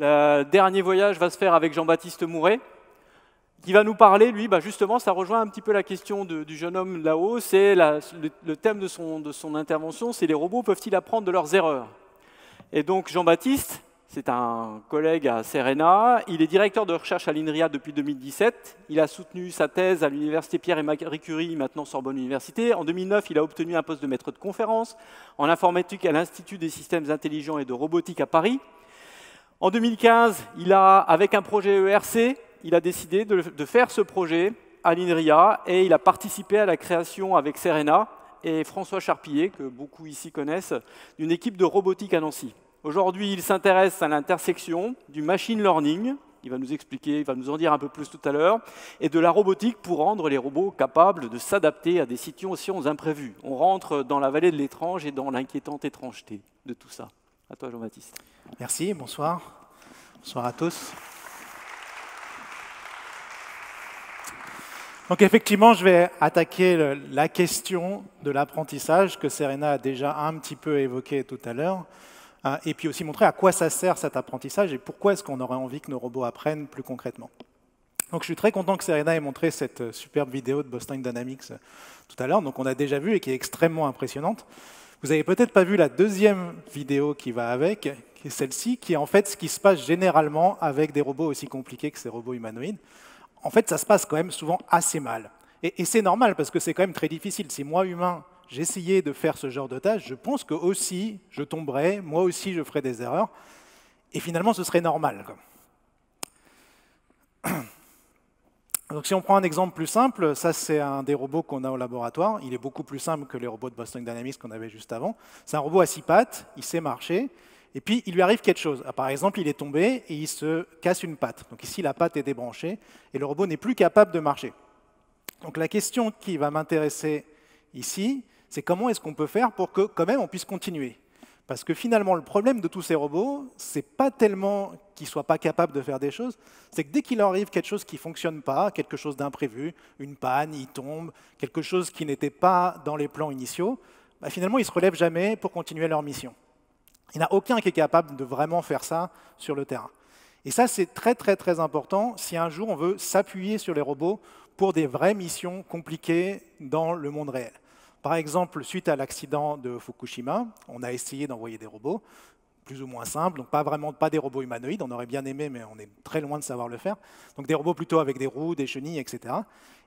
Le dernier voyage va se faire avec Jean-Baptiste Mouret, qui va nous parler, lui, justement, ça rejoint un petit peu la question du jeune homme là-haut, c'est le thème de son intervention, c'est les robots peuvent-ils apprendre de leurs erreurs? Et donc Jean-Baptiste, c'est un collègue à Serena, il est directeur de recherche à l'INRIA depuis 2017, il a soutenu sa thèse à l'université Pierre et Marie Curie, maintenant Sorbonne Université. En 2009, il a obtenu un poste de maître de conférence en informatique à l'Institut des systèmes intelligents et de robotique à Paris. En 2015, avec un projet ERC, il a décidé de faire ce projet à l'INRIA et il a participé à la création avec Serena et François Charpillet, que beaucoup ici connaissent, d'une équipe de robotique à Nancy. Aujourd'hui, il s'intéresse à l'intersection du machine learning, il va nous expliquer, il va nous en dire un peu plus tout à l'heure, et de la robotique pour rendre les robots capables de s'adapter à des situations imprévues. On rentre dans la vallée de l'étrange et dans l'inquiétante étrangeté de tout ça. À toi, Jean-Baptiste. Merci, bonsoir. Bonsoir à tous. Donc effectivement, je vais attaquer la question de l'apprentissage que Serena a déjà un petit peu évoqué tout à l'heure, et puis aussi montrer à quoi ça sert cet apprentissage et pourquoi est-ce qu'on aurait envie que nos robots apprennent plus concrètement. Donc je suis très content que Serena ait montré cette superbe vidéo de Boston Dynamics tout à l'heure, donc on a déjà vu et qui est extrêmement impressionnante. Vous n'avez peut-être pas vu la deuxième vidéo qui va avec, qui est celle-ci, qui est en fait ce qui se passe généralement avec des robots aussi compliqués que ces robots humanoïdes. En fait, ça se passe quand même souvent assez mal. Et c'est normal, parce que c'est quand même très difficile. Si moi, humain, j'essayais de faire ce genre de tâche, je pense que aussi, je tomberais, moi aussi, je ferais des erreurs. Et finalement, ce serait normal. Donc si on prend un exemple plus simple, ça c'est un des robots qu'on a au laboratoire. Il est beaucoup plus simple que les robots de Boston Dynamics qu'on avait juste avant. C'est un robot à 6 pattes, il sait marcher, et puis il lui arrive quelque chose. Par exemple, il est tombé et il se casse une patte. Donc ici, la patte est débranchée, et le robot n'est plus capable de marcher. Donc la question qui va m'intéresser ici, c'est comment est-ce qu'on peut faire pour que quand même on puisse continuer. Parce que finalement, le problème de tous ces robots, c'est pas tellement qu'ils ne soient pas capables de faire des choses, c'est que dès qu'il leur arrive quelque chose qui ne fonctionne pas, quelque chose d'imprévu, une panne, il tombe, quelque chose qui n'était pas dans les plans initiaux, finalement, ils ne se relèvent jamais pour continuer leur mission. Il n'y en a aucun qui est capable de vraiment faire ça sur le terrain. Et ça, c'est très, très, très important si un jour on veut s'appuyer sur les robots pour des vraies missions compliquées dans le monde réel. Par exemple, suite à l'accident de Fukushima, on a essayé d'envoyer des robots, plus ou moins simples, donc pas des robots humanoïdes, on aurait bien aimé, mais on est très loin de savoir le faire. Donc des robots plutôt avec des roues, des chenilles, etc.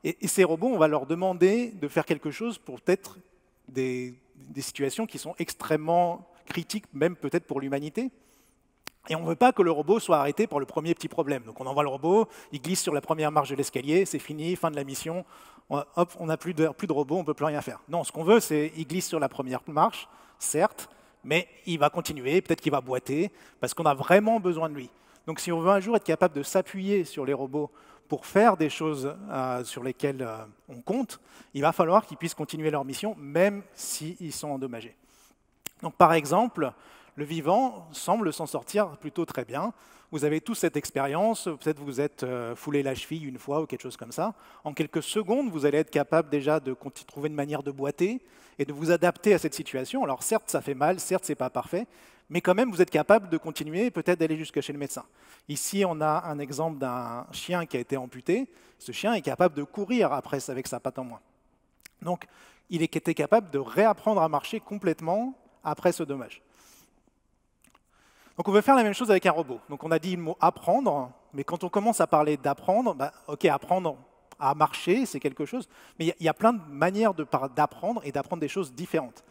Et ces robots, on va leur demander de faire quelque chose pour peut-être des situations qui sont extrêmement critiques, même peut-être pour l'humanité. Et on ne veut pas que le robot soit arrêté par le premier petit problème. Donc on envoie le robot, il glisse sur la première marche de l'escalier, c'est fini, fin de la mission, hop, on n'a plus de robot, on ne peut plus rien faire. Non, ce qu'on veut, c'est qu'il glisse sur la première marche, certes, mais il va continuer, peut-être qu'il va boiter, parce qu'on a vraiment besoin de lui. Donc si on veut un jour être capable de s'appuyer sur les robots pour faire des choses sur lesquelles on compte, il va falloir qu'ils puissent continuer leur mission, même s'ils sont endommagés. Donc par exemple, le vivant semble s'en sortir plutôt très bien. Vous avez tous cette expérience, peut-être vous êtes foulé la cheville une fois ou quelque chose comme ça. En quelques secondes, vous allez être capable déjà de trouver une manière de boiter et de vous adapter à cette situation. Alors certes, ça fait mal, certes, ce n'est pas parfait, mais quand même, vous êtes capable de continuer et peut-être d'aller jusqu'à chez le médecin. Ici, on a un exemple d'un chien qui a été amputé. Ce chien est capable de courir après avec sa patte en moins. Donc, il était capable de réapprendre à marcher complètement après ce dommage. Donc on veut faire la même chose avec un robot. Donc on a dit le mot apprendre, mais quand on commence à parler d'apprendre, ok, apprendre à marcher, c'est quelque chose, mais il y a plein de manières d'apprendre et d'apprendre des choses différentes.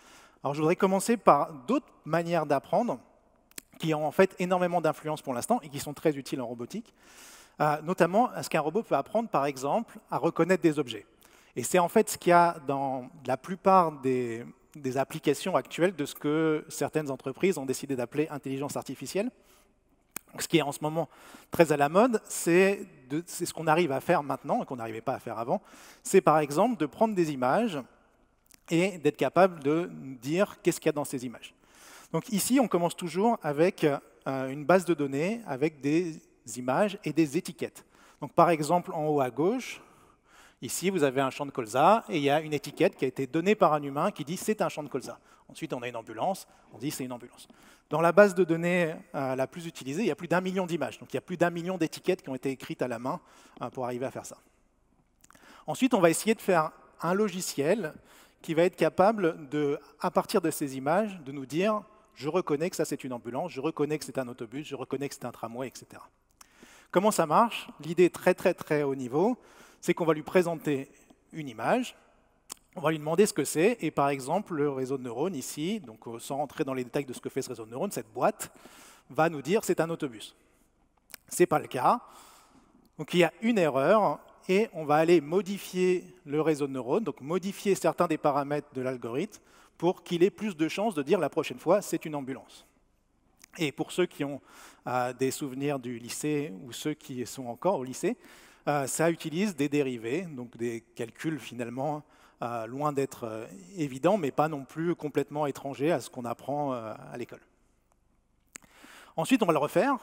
Alors je voudrais commencer par d'autres manières d'apprendre qui ont en fait énormément d'influence pour l'instant et qui sont très utiles en robotique. Notamment, est-ce qu'un robot peut apprendre, par exemple, à reconnaître des objets? Et c'est en fait ce qu'il y a dans la plupart des applications actuelles de ce que certaines entreprises ont décidé d'appeler intelligence artificielle. Donc, ce qui est en ce moment très à la mode, c'est ce qu'on arrive à faire maintenant et qu'on n'arrivait pas à faire avant. C'est par exemple de prendre des images et d'être capable de dire qu'est-ce qu'il y a dans ces images. Donc ici, on commence toujours avec une base de données avec des images et des étiquettes. Donc par exemple, en haut à gauche, Ici, vous avez un champ de colza et il y a une étiquette qui a été donnée par un humain qui dit c'est un champ de colza. Ensuite, on a une ambulance, on dit c'est une ambulance. Dans la base de données la plus utilisée, il y a plus d'1 million d'images. Donc il y a plus d'1 million d'étiquettes qui ont été écrites à la main pour arriver à faire ça. Ensuite, on va essayer de faire un logiciel qui va être capable, à partir de ces images, de nous dire je reconnais que ça c'est une ambulance, je reconnais que c'est un autobus, je reconnais que c'est un tramway, etc. Comment ça marche? L'idée très haut niveau, c'est qu'on va lui présenter une image, on va lui demander ce que c'est, et par exemple, le réseau de neurones ici, donc sans rentrer dans les détails de ce que fait ce réseau de neurones, cette boîte va nous dire c'est un autobus. Ce n'est pas le cas. Donc il y a une erreur, et on va aller modifier le réseau de neurones, donc modifier certains des paramètres de l'algorithme pour qu'il ait plus de chances de dire la prochaine fois c'est une ambulance. Et pour ceux qui ont des souvenirs du lycée ou ceux qui sont encore au lycée, ça utilise des dérivés, donc des calculs finalement loin d'être évidents, mais pas non plus complètement étrangers à ce qu'on apprend à l'école. Ensuite, on va le refaire.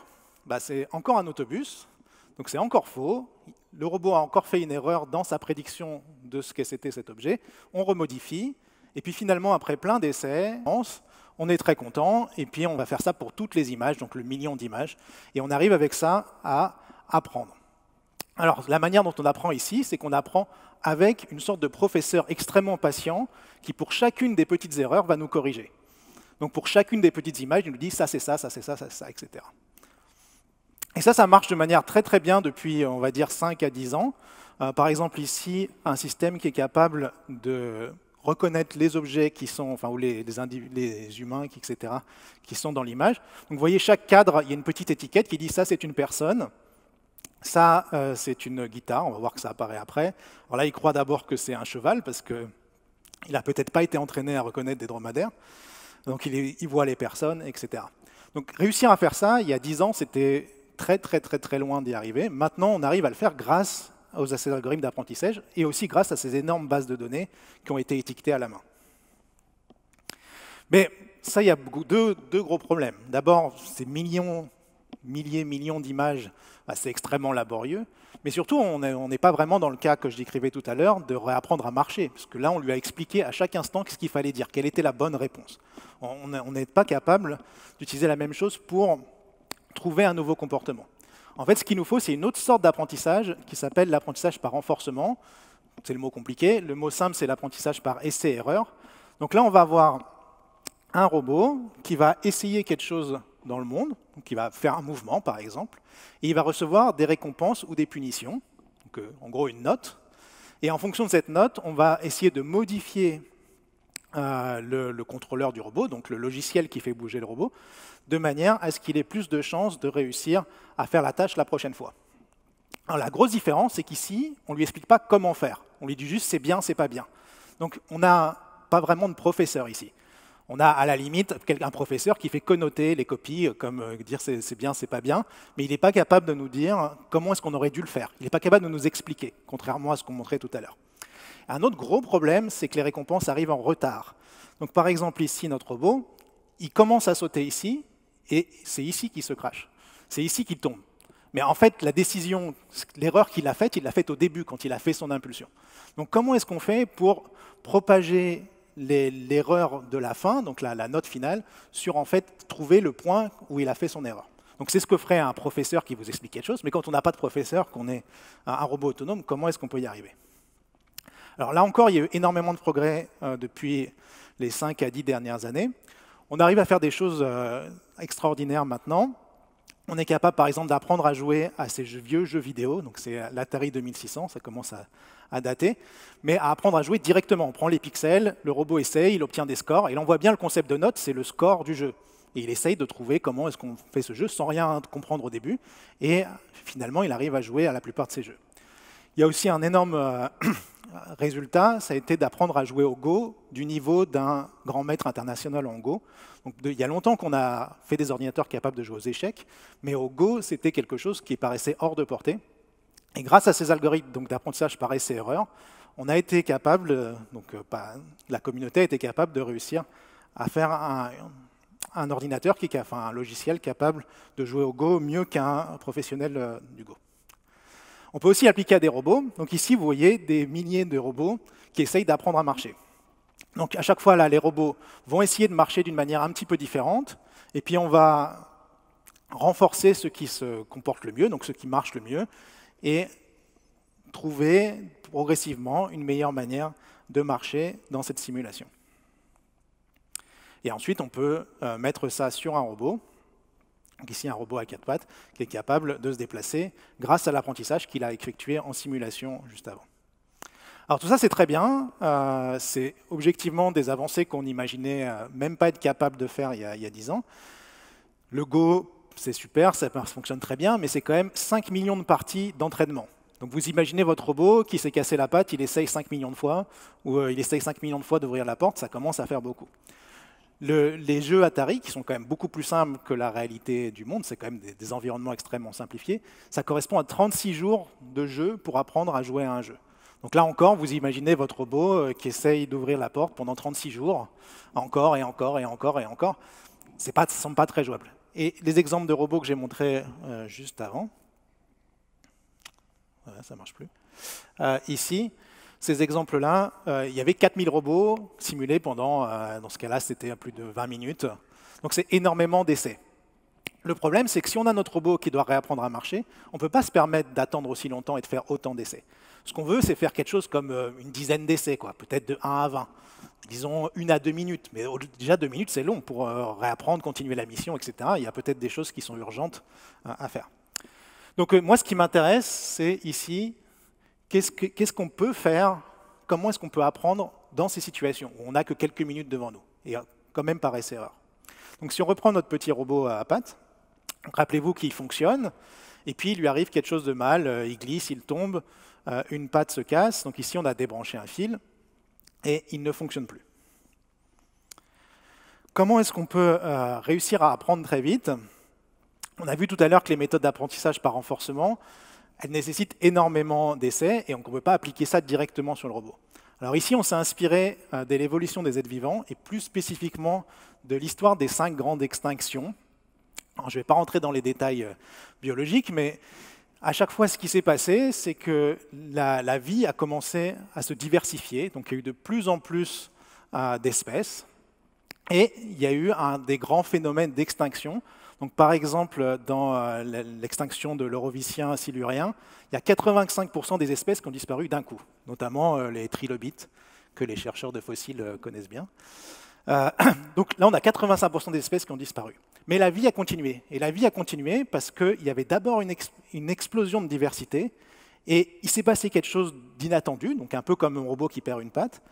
C'est encore un autobus, donc c'est encore faux. Le robot a encore fait une erreur dans sa prédiction de ce que c'était cet objet. On remodifie, et puis finalement, après plein d'essais, on est très content, et puis on va faire ça pour toutes les images, donc le million d'images, et on arrive avec ça à apprendre. Alors, la manière dont on apprend ici, c'est qu'on apprend avec une sorte de professeur extrêmement patient qui, pour chacune des petites erreurs, va nous corriger. Donc, pour chacune des petites images, il nous dit ça c'est ça, ça c'est ça, ça c'est ça, etc. Et ça marche de manière très bien depuis, on va dire, 5 à 10 ans. Par exemple, ici, un système qui est capable de reconnaître les objets qui sont, enfin, ou les humains, etc., qui sont dans l'image. Donc, vous voyez, chaque cadre, il y a une petite étiquette qui dit ça c'est une personne. Ça, c'est une guitare, on va voir que ça apparaît après. Alors là, il croit d'abord que c'est un cheval, parce qu'il n'a peut-être pas été entraîné à reconnaître des dromadaires. Donc il voit les personnes, etc. Donc réussir à faire ça, il y a 10 ans, c'était très loin d'y arriver. Maintenant, on arrive à le faire grâce aux ces algorithmes d'apprentissage, et aussi grâce à ces énormes bases de données qui ont été étiquetées à la main. Mais ça, il y a deux gros problèmes. D'abord, ces millions d'images, c'est extrêmement laborieux. Mais surtout, on n'est pas vraiment dans le cas que je décrivais tout à l'heure de réapprendre à marcher. Parce que là, on lui a expliqué à chaque instant ce qu'il fallait dire, quelle était la bonne réponse. On n'est pas capable d'utiliser la même chose pour trouver un nouveau comportement. En fait, ce qu'il nous faut, c'est une autre sorte d'apprentissage qui s'appelle l'apprentissage par renforcement. C'est le mot compliqué. Le mot simple, c'est l'apprentissage par essai-erreur. Donc là, on va avoir un robot qui va essayer quelque chose dans le monde, donc il va faire un mouvement par exemple, et il va recevoir des récompenses ou des punitions, donc en gros une note, et en fonction de cette note, on va essayer de modifier le contrôleur du robot, donc le logiciel qui fait bouger le robot, de manière à ce qu'il ait plus de chances de réussir à faire la tâche la prochaine fois. Alors, la grosse différence, c'est qu'ici, on ne lui explique pas comment faire, on lui dit juste c'est bien, c'est pas bien. Donc on n'a pas vraiment de professeur ici. On a à la limite un professeur qui fait connoter les copies, comme dire c'est bien, c'est pas bien, mais il n'est pas capable de nous dire comment est-ce qu'on aurait dû le faire. Il n'est pas capable de nous expliquer, contrairement à ce qu'on montrait tout à l'heure. Un autre gros problème, c'est que les récompenses arrivent en retard. Donc par exemple ici, notre robot, il commence à sauter ici, et c'est ici qu'il se crache. C'est ici qu'il tombe. Mais en fait, la décision, l'erreur qu'il a faite, il l'a faite au début, quand il a fait son impulsion. Donc comment est-ce qu'on fait pour propager l'erreur de la fin, donc la note finale, sur en fait trouver le point où il a fait son erreur. Donc c'est ce que ferait un professeur qui vous explique quelque chose, mais quand on n'a pas de professeur, qu'on est un robot autonome, comment est-ce qu'on peut y arriver? Alors là encore, il y a eu énormément de progrès depuis les 5 à 10 dernières années. On arrive à faire des choses extraordinaires maintenant. On est capable, par exemple, d'apprendre à jouer à ces vieux jeux vidéo, donc c'est l'Atari 2600, ça commence à dater, mais à apprendre à jouer directement. On prend les pixels, le robot essaye, il obtient des scores, et là on voit bien le concept de note, c'est le score du jeu. Et il essaye de trouver comment est-ce qu'on fait ce jeu sans rien comprendre au début, et finalement il arrive à jouer à la plupart de ces jeux. Il y a aussi un énorme résultat, ça a été d'apprendre à jouer au Go du niveau d'un grand maître international en Go. Donc, il y a longtemps qu'on a fait des ordinateurs capables de jouer aux échecs, mais au Go, c'était quelque chose qui paraissait hors de portée. Et grâce à ces algorithmes d'apprentissage par essai-erreur, on a été capable, la communauté a été capable de réussir à faire un ordinateur, un logiciel capable de jouer au Go mieux qu'un professionnel du Go. On peut aussi l'appliquer à des robots. Donc ici, vous voyez des milliers de robots qui essayent d'apprendre à marcher. Donc à chaque fois, là, les robots vont essayer de marcher d'une manière un petit peu différente, et puis on va renforcer ceux qui se comportent le mieux, donc ceux qui marchent le mieux, et trouver progressivement une meilleure manière de marcher dans cette simulation. Et ensuite, on peut mettre ça sur un robot. Donc ici, un robot à 4 pattes qui est capable de se déplacer grâce à l'apprentissage qu'il a effectué en simulation juste avant. Alors tout ça, c'est très bien. C'est objectivement des avancées qu'on n'imaginait même pas être capable de faire il y a 10 ans. Le Go, c'est super, ça fonctionne très bien, mais c'est quand même 5 millions de parties d'entraînement. Donc vous imaginez votre robot qui s'est cassé la patte, il essaye 5 millions de fois, ou il essaye 5 millions de fois d'ouvrir la porte, ça commence à faire beaucoup. Les jeux Atari, qui sont quand même beaucoup plus simples que la réalité du monde, c'est quand même des environnements extrêmement simplifiés, ça correspond à 36 jours de jeu pour apprendre à jouer à un jeu. Donc là encore, vous imaginez votre robot qui essaye d'ouvrir la porte pendant 36 jours, encore et encore et encore et encore. Ça ne semble pas très jouable. Et les exemples de robots que j'ai montrés juste avant, voilà, ça ne marche plus, ici, ces exemples-là, il y avait 4000 robots simulés pendant, dans ce cas-là, c'était plus de 20 minutes. Donc c'est énormément d'essais. Le problème, c'est que si on a notre robot qui doit réapprendre à marcher, on ne peut pas se permettre d'attendre aussi longtemps et de faire autant d'essais. Ce qu'on veut, c'est faire quelque chose comme une dizaine d'essais, peut-être de 1 à 20. Disons 1 à 2 minutes. Mais déjà, 2 minutes, c'est long pour réapprendre, continuer la mission, etc. Il y a peut-être des choses qui sont urgentes à faire. Donc moi, ce qui m'intéresse, c'est ici, qu'est-ce qu'on peut faire, comment est-ce qu'on peut apprendre dans ces situations où on n'a que quelques minutes devant nous, et quand même par essai-erreur. Donc si on reprend notre petit robot à pattes, rappelez-vous qu'il fonctionne, et puis il lui arrive quelque chose de mal, il glisse, il tombe, une patte se casse, donc ici on a débranché un fil, et il ne fonctionne plus. Comment est-ce qu'on peut réussir à apprendre très vite? On a vu tout à l'heure que les méthodes d'apprentissage par renforcement, elles nécessitent énormément d'essais, et on ne peut pas appliquer ça directement sur le robot. Alors ici, on s'est inspiré de l'évolution des êtres vivants, et plus spécifiquement de l'histoire des 5 grandes extinctions. Alors, je ne vais pas rentrer dans les détails biologiques, mais à chaque fois, ce qui s'est passé, c'est que la vie a commencé à se diversifier, donc il y a eu de plus en plus d'espèces, et il y a eu un des grands phénomènes d'extinction. Donc, par exemple, dans l'extinction de l'Eurovicien silurien, il y a 85% des espèces qui ont disparu d'un coup, notamment les trilobites, que les chercheurs de fossiles connaissent bien. Donc là, on a 85% des espèces qui ont disparu. Mais la vie a continué. Et la vie a continué parce qu'il y avait d'abord une explosion de diversité, et il s'est passé quelque chose d'inattendu, donc un peu comme un robot qui perd une patte.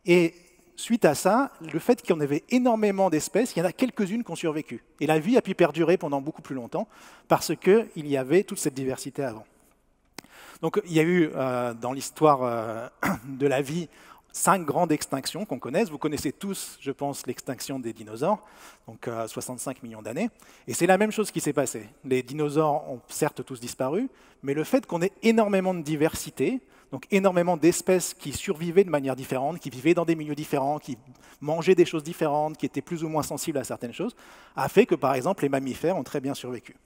Et suite à ça, le fait qu'il y en avait énormément d'espèces, il y en a quelques-unes qui ont survécu. Et la vie a pu perdurer pendant beaucoup plus longtemps parce qu'il y avait toute cette diversité avant. Donc il y a eu dans l'histoire de la vie 5 grandes extinctions qu'on connaisse. Vous connaissez tous, je pense, l'extinction des dinosaures, donc 65 millions d'années. Et c'est la même chose qui s'est passée. Les dinosaures ont certes tous disparu, mais le fait qu'on ait énormément de diversité, donc énormément d'espèces qui survivaient de manière différente, qui vivaient dans des milieux différents, qui mangeaient des choses différentes, qui étaient plus ou moins sensibles à certaines choses, a fait que, par exemple, les mammifères ont très bien survécu.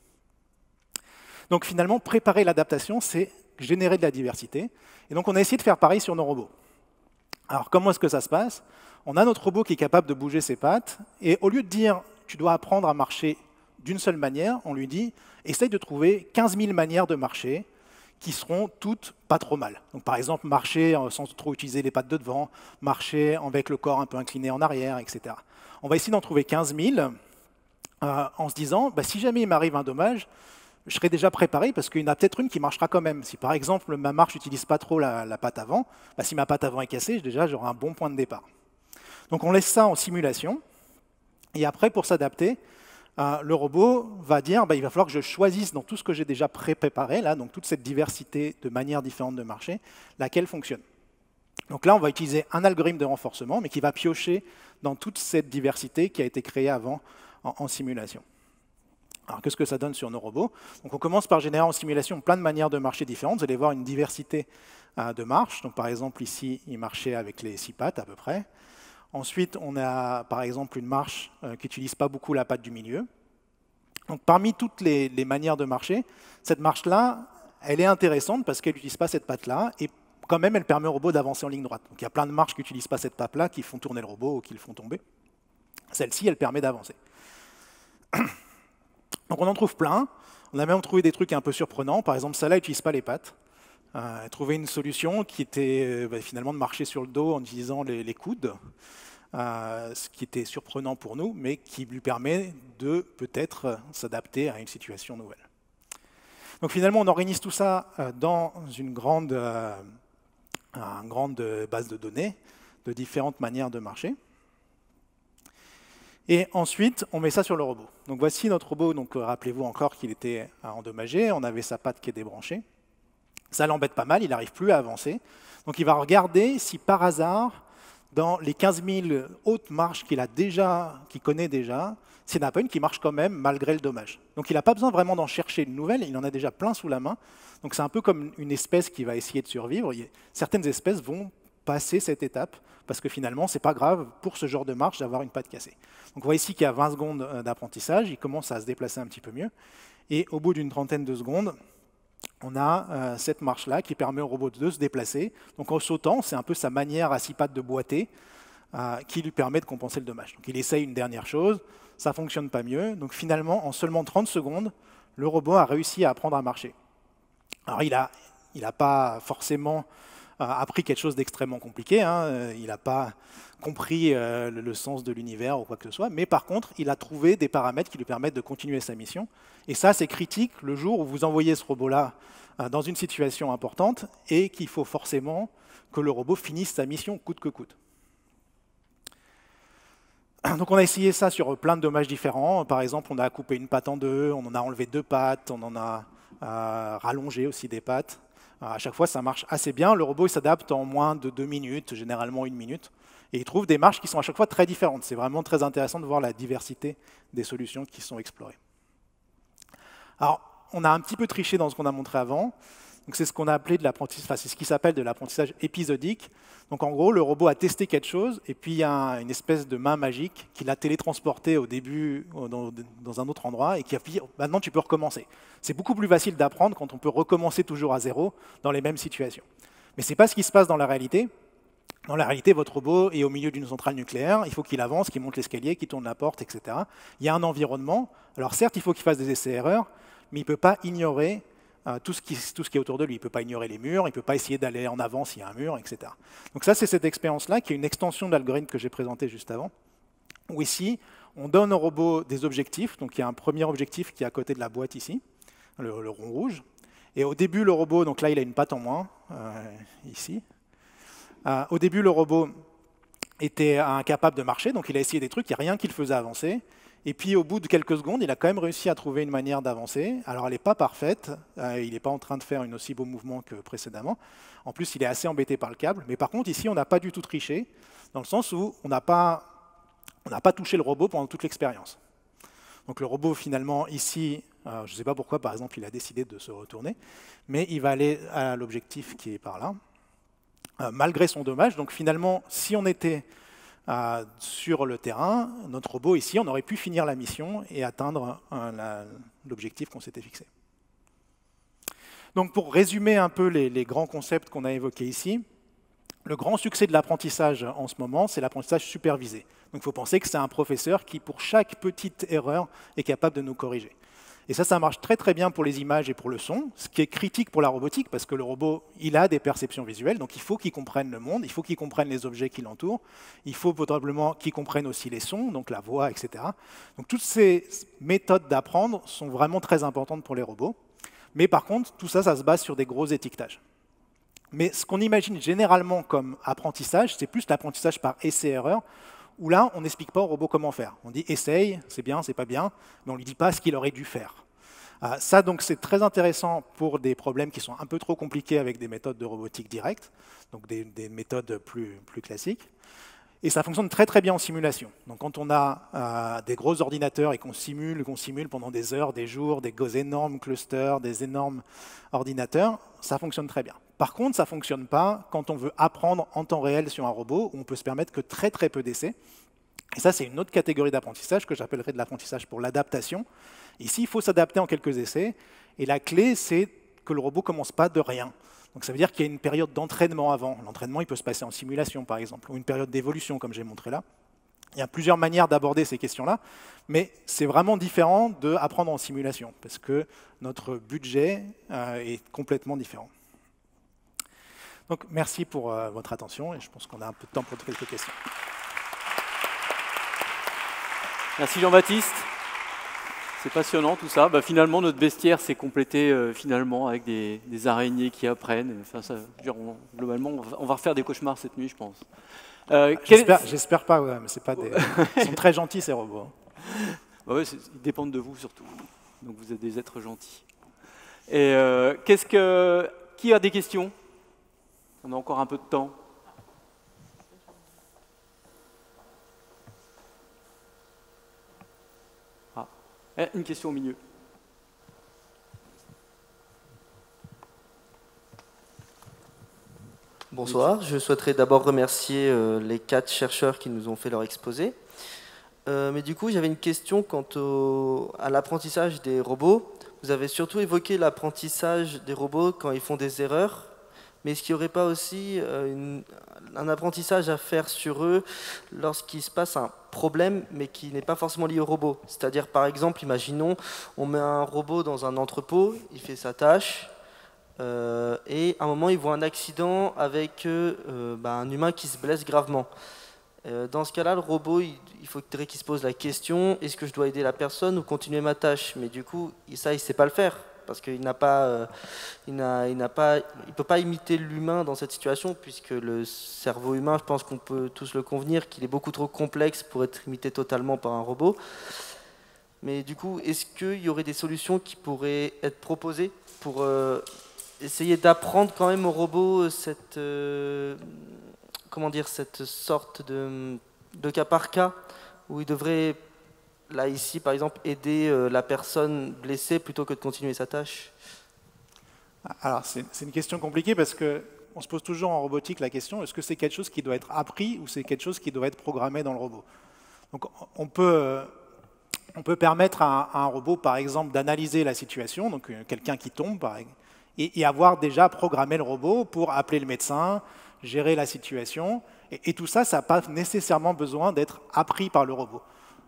Donc finalement, préparer l'adaptation, c'est générer de la diversité. Et donc on a essayé de faire pareil sur nos robots. Alors comment est-ce que ça se passe? On a notre robot qui est capable de bouger ses pattes, et au lieu de dire « tu dois apprendre à marcher d'une seule manière », on lui dit « essaye de trouver 15 000 manières de marcher qui seront toutes pas trop mal ». Donc par exemple, marcher sans trop utiliser les pattes de devant, marcher avec le corps un peu incliné en arrière, etc. On va essayer d'en trouver 15 000 en se disant bah, « si jamais il m'arrive un dommage, je serai déjà préparé parce qu'il y en a peut-être une qui marchera quand même. Si par exemple ma marche n'utilise pas trop la patte avant, bah, si ma patte avant est cassée, déjà j'aurai un bon point de départ. Donc on laisse ça en simulation, et après pour s'adapter, le robot va dire bah, il va falloir que je choisisse dans tout ce que j'ai déjà préparé, là, donc toute cette diversité de manières différentes de marcher, laquelle fonctionne. Donc là on va utiliser un algorithme de renforcement, mais qui va piocher dans toute cette diversité qui a été créée avant en simulation. Alors, qu'est-ce que ça donne sur nos robots? Donc, on commence par générer en simulation plein de manières de marcher différentes. Vous allez voir une diversité de marches. Donc, par exemple, ici, il marchait avec les 6 pattes à peu près. Ensuite, on a par exemple une marche qui n'utilise pas beaucoup la patte du milieu. Donc, parmi toutes les manières de marcher, cette marche-là, elle est intéressante parce qu'elle n'utilise pas cette patte-là, et quand même, elle permet au robot d'avancer en ligne droite. Donc il y a plein de marches qui n'utilisent pas cette patte-là, qui font tourner le robot ou qui le font tomber. Celle-ci, elle permet d'avancer. Donc on en trouve plein. On a même trouvé des trucs un peu surprenants. Par exemple, celle-là n'utilise pas les pattes. Trouver une solution qui était finalement de marcher sur le dos en utilisant les coudes, ce qui était surprenant pour nous, mais qui lui permet de peut-être s'adapter à une situation nouvelle. Donc finalement, on organise tout ça dans une grande base de données de différentes manières de marcher. Et ensuite, on met ça sur le robot. Donc voici notre robot. Donc rappelez-vous encore qu'il était endommagé. On avait sa patte qui est débranchée. Ça l'embête pas mal, il n'arrive plus à avancer. Donc il va regarder si par hasard, dans les 15 000 autres marches qu'il connaît déjà, s'il n'y en a pas une qui marche quand même malgré le dommage. Donc il n'a pas besoin vraiment d'en chercher une nouvelle, il en a déjà plein sous la main. Donc c'est un peu comme une espèce qui va essayer de survivre. Certaines espèces vont passer cette étape, parce que finalement, ce n'est pas grave pour ce genre de marche d'avoir une patte cassée. Donc on voit ici qu'il y a 20 secondes d'apprentissage, il commence à se déplacer un petit peu mieux. Et au bout d'une trentaine de secondes, on a cette marche-là qui permet au robot de se déplacer. Donc en sautant, c'est un peu sa manière à 6 pattes de boiter qui lui permet de compenser le dommage. Donc il essaye une dernière chose, ça ne fonctionne pas mieux. Donc finalement, en seulement 30 secondes, le robot a réussi à apprendre à marcher. Alors il n'a pas forcément appris quelque chose d'extrêmement compliqué, hein. Il n'a pas compris le sens de l'univers ou quoi que ce soit, mais par contre, il a trouvé des paramètres qui lui permettent de continuer sa mission. Et ça, c'est critique le jour où vous envoyez ce robot-là dans une situation importante et qu'il faut forcément que le robot finisse sa mission coûte que coûte. Donc on a essayé ça sur plein de dommages différents. Par exemple, on a coupé une patte en deux, on en a enlevé 2 pattes, on en a rallongé aussi des pattes. À chaque fois, ça marche assez bien. Le robot s'adapte en moins de 2 minutes, généralement 1 minute. Et il trouve des marches qui sont à chaque fois très différentes. C'est vraiment très intéressant de voir la diversité des solutions qui sont explorées. Alors, on a un petit peu triché dans ce qu'on a montré avant. C'est ce qu'on a appelé de l'apprentissage, enfin, c'est ce qui s'appelle de l'apprentissage épisodique. Donc en gros, le robot a testé quelque chose, et puis il y a une espèce de main magique qui l'a télétransporté au début dans un autre endroit, et qui a dit « maintenant tu peux recommencer ». C'est beaucoup plus facile d'apprendre quand on peut recommencer toujours à zéro dans les mêmes situations. Mais ce n'est pas ce qui se passe dans la réalité. Dans la réalité, votre robot est au milieu d'une centrale nucléaire, il faut qu'il avance, qu'il monte l'escalier, qu'il tourne la porte, etc. Il y a un environnement. Alors certes, il faut qu'il fasse des essais-erreurs, mais il ne peut pas ignorer tout ce qui est autour de lui. Il ne peut pas ignorer les murs, il ne peut pas essayer d'aller en avant s'il y a un mur, etc. Donc ça, c'est cette expérience-là qui est une extension de l'algorithme que j'ai présenté juste avant, où ici, on donne au robot des objectifs. Donc il y a un premier objectif qui est à côté de la boîte ici, le rond rouge. Et au début, le robot, donc là, il a une patte en moins, ici. Au début, le robot était incapable de marcher, donc il a essayé des trucs, il n'y a rien qui le faisait avancer. Et puis au bout de quelques secondes, il a quand même réussi à trouver une manière d'avancer. Alors elle n'est pas parfaite, il n'est pas en train de faire un aussi beau mouvement que précédemment. En plus, il est assez embêté par le câble. Mais par contre, ici, on n'a pas du tout triché, dans le sens où on n'a pas touché le robot pendant toute l'expérience. Donc le robot, finalement, ici, je ne sais pas pourquoi, par exemple, il a décidé de se retourner, mais il va aller à l'objectif qui est par là, malgré son dommage. Donc finalement, si on était sur le terrain, notre robot ici, on aurait pu finir la mission et atteindre l'objectif qu'on s'était fixé. Donc pour résumer un peu les grands concepts qu'on a évoqués ici, le grand succès de l'apprentissage en ce moment, c'est l'apprentissage supervisé. Donc il faut penser que c'est un professeur qui, pour chaque petite erreur, est capable de nous corriger. Et ça marche très très bien pour les images et pour le son, ce qui est critique pour la robotique, parce que le robot, il a des perceptions visuelles, donc il faut qu'il comprenne le monde, il faut qu'il comprenne les objets qui l'entourent, il faut probablement qu'il comprenne aussi les sons, donc la voix, etc. Donc toutes ces méthodes d'apprendre sont vraiment très importantes pour les robots. Mais par contre, tout ça, ça se base sur des gros étiquetages. Mais ce qu'on imagine généralement comme apprentissage, c'est plus l'apprentissage par essai-erreur, où là, on n'explique pas au robot comment faire. On dit « essaye », c'est bien, c'est pas bien, mais on ne lui dit pas ce qu'il aurait dû faire. Ça, donc, c'est très intéressant pour des problèmes qui sont un peu trop compliqués avec des méthodes de robotique directe, donc des méthodes plus classiques. Et ça fonctionne très très bien en simulation. Donc quand on a des gros ordinateurs et qu'on simule pendant des heures, des jours, des énormes clusters, des énormes ordinateurs, ça fonctionne très bien. Par contre, ça ne fonctionne pas quand on veut apprendre en temps réel sur un robot, où on peut se permettre que très très peu d'essais. Et ça, c'est une autre catégorie d'apprentissage que j'appellerais de l'apprentissage pour l'adaptation. Ici, il faut s'adapter en quelques essais. Et la clé, c'est que le robot ne commence pas de rien. Donc ça veut dire qu'il y a une période d'entraînement avant. L'entraînement, il peut se passer en simulation, par exemple, ou une période d'évolution, comme j'ai montré là. Il y a plusieurs manières d'aborder ces questions-là, mais c'est vraiment différent d'apprendre en simulation, parce que notre budget est complètement différent. Donc merci pour votre attention, et je pense qu'on a un peu de temps pour quelques questions. Merci Jean-Baptiste. C'est passionnant tout ça. Finalement, notre bestiaire s'est complété finalement avec des araignées qui apprennent. Enfin, ça, globalement, on va refaire des cauchemars cette nuit, je pense. J'espère pas, ouais, mais c'est pas des... Ils sont très gentils, ces robots. Ouais, ils dépendent de vous surtout. Donc vous êtes des êtres gentils. Et qui a des questions? On a encore un peu de temps. Une question au milieu. Bonsoir, je souhaiterais d'abord remercier les 4 chercheurs qui nous ont fait leur exposé. Mais du coup, j'avais une question quant à l'apprentissage des robots. Vous avez surtout évoqué l'apprentissage des robots quand ils font des erreurs, mais est-ce qu'il n'y aurait pas aussi un apprentissage à faire sur eux lorsqu'il se passe un problème, mais qui n'est pas forcément lié au robot? C'est-à-dire, par exemple, imaginons, on met un robot dans un entrepôt, il fait sa tâche, et à un moment, il voit un accident avec un humain qui se blesse gravement. Dans ce cas-là, le robot, il faudrait qu'il se pose la question, est-ce que je dois aider la personne ou continuer ma tâche? Mais du coup, ça, il ne sait pas le faire. Parce qu'il n'a pas, il peut pas imiter l'humain dans cette situation, puisque le cerveau humain, je pense qu'on peut tous le convenir, qu'il est beaucoup trop complexe pour être imité totalement par un robot. Mais du coup, est-ce qu'il y aurait des solutions qui pourraient être proposées pour essayer d'apprendre quand même au robot cette sorte de cas par cas, où il devrait... Là, ici, par exemple, aider la personne blessée plutôt que de continuer sa tâche? Alors, c'est une question compliquée parce qu'on se pose toujours en robotique la question, est-ce que c'est quelque chose qui doit être appris ou c'est quelque chose qui doit être programmé dans le robot? Donc, on peut permettre à un robot, par exemple, d'analyser la situation, donc quelqu'un qui tombe, par exemple, et avoir déjà programmé le robot pour appeler le médecin, gérer la situation, et tout ça, ça n'a pas nécessairement besoin d'être appris par le robot.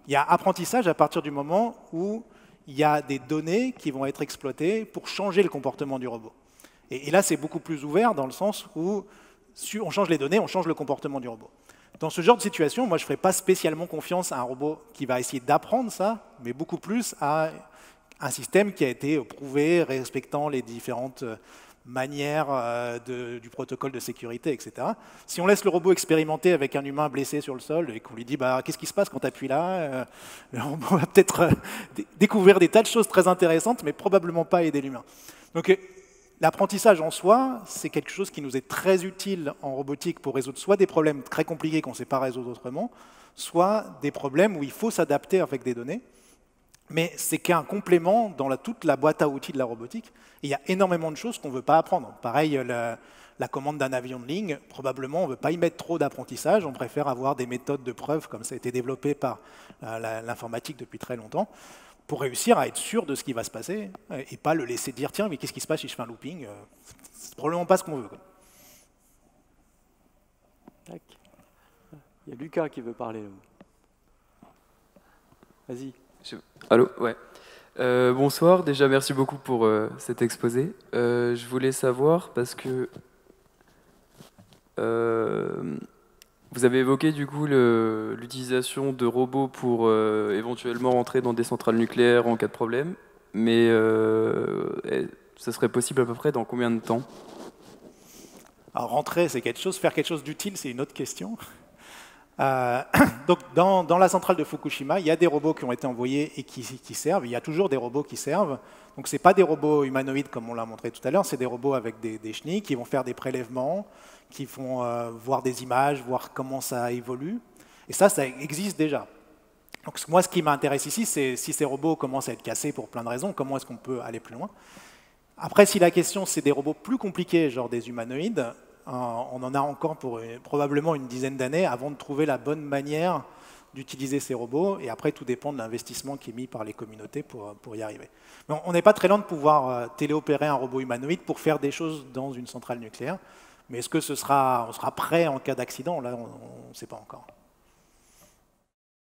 Il y a apprentissage à partir du moment où il y a des données qui vont être exploitées pour changer le comportement du robot. Et là, c'est beaucoup plus ouvert dans le sens où on change les données, on change le comportement du robot. Dans ce genre de situation, moi, je ne ferai pas spécialement confiance à un robot qui va essayer d'apprendre ça, mais beaucoup plus à un système qui a été prouvé, respectant les différentes manière du protocole de sécurité, etc. Si on laisse le robot expérimenter avec un humain blessé sur le sol et qu'on lui dit qu'est-ce qui se passe quand tu appuies là, le robot va peut-être découvrir des tas de choses très intéressantes, mais probablement pas aider l'humain. Donc l'apprentissage en soi, c'est quelque chose qui nous est très utile en robotique pour résoudre soit des problèmes très compliqués qu'on ne sait pas résoudre autrement, soit des problèmes où il faut s'adapter avec des données. Mais c'est qu'un complément dans toute la boîte à outils de la robotique. Et il y a énormément de choses qu'on ne veut pas apprendre. Pareil, la commande d'un avion de ligne, probablement, on ne veut pas y mettre trop d'apprentissage. On préfère avoir des méthodes de preuve, comme ça a été développé par l'informatique depuis très longtemps, pour réussir à être sûr de ce qui va se passer et pas le laisser dire « Tiens, mais qu'est-ce qui se passe si je fais un looping ?» C'est probablement pas ce qu'on veut. Tac. Il y a Lucas qui veut parler. Vas-y. Allô, ouais. Bonsoir, déjà merci beaucoup pour cet exposé. Je voulais savoir, parce que vous avez évoqué du coup l'utilisation de robots pour éventuellement rentrer dans des centrales nucléaires en cas de problème, mais ça serait possible à peu près dans combien de temps? Alors rentrer, c'est quelque chose, faire quelque chose d'utile, c'est une autre question. Donc dans la centrale de Fukushima, il y a des robots qui ont été envoyés et qui servent. Il y a toujours des robots qui servent. Donc ce n'est pas des robots humanoïdes comme on l'a montré tout à l'heure, c'est des robots avec des chenilles qui vont faire des prélèvements, qui vont voir des images, voir comment ça évolue. Et ça existe déjà. Donc moi, ce qui m'intéresse ici, c'est si ces robots commencent à être cassés pour plein de raisons, comment est-ce qu'on peut aller plus loin. Après, si la question, c'est des robots plus compliqués, genre des humanoïdes, on en a encore pour probablement une dizaine d'années avant de trouver la bonne manière d'utiliser ces robots, et après tout dépend de l'investissement qui est mis par les communautés pour y arriver. Mais on n'est pas très loin de pouvoir téléopérer un robot humanoïde pour faire des choses dans une centrale nucléaire, mais est-ce que on sera prêt en cas d'accident? Là, on ne sait pas encore.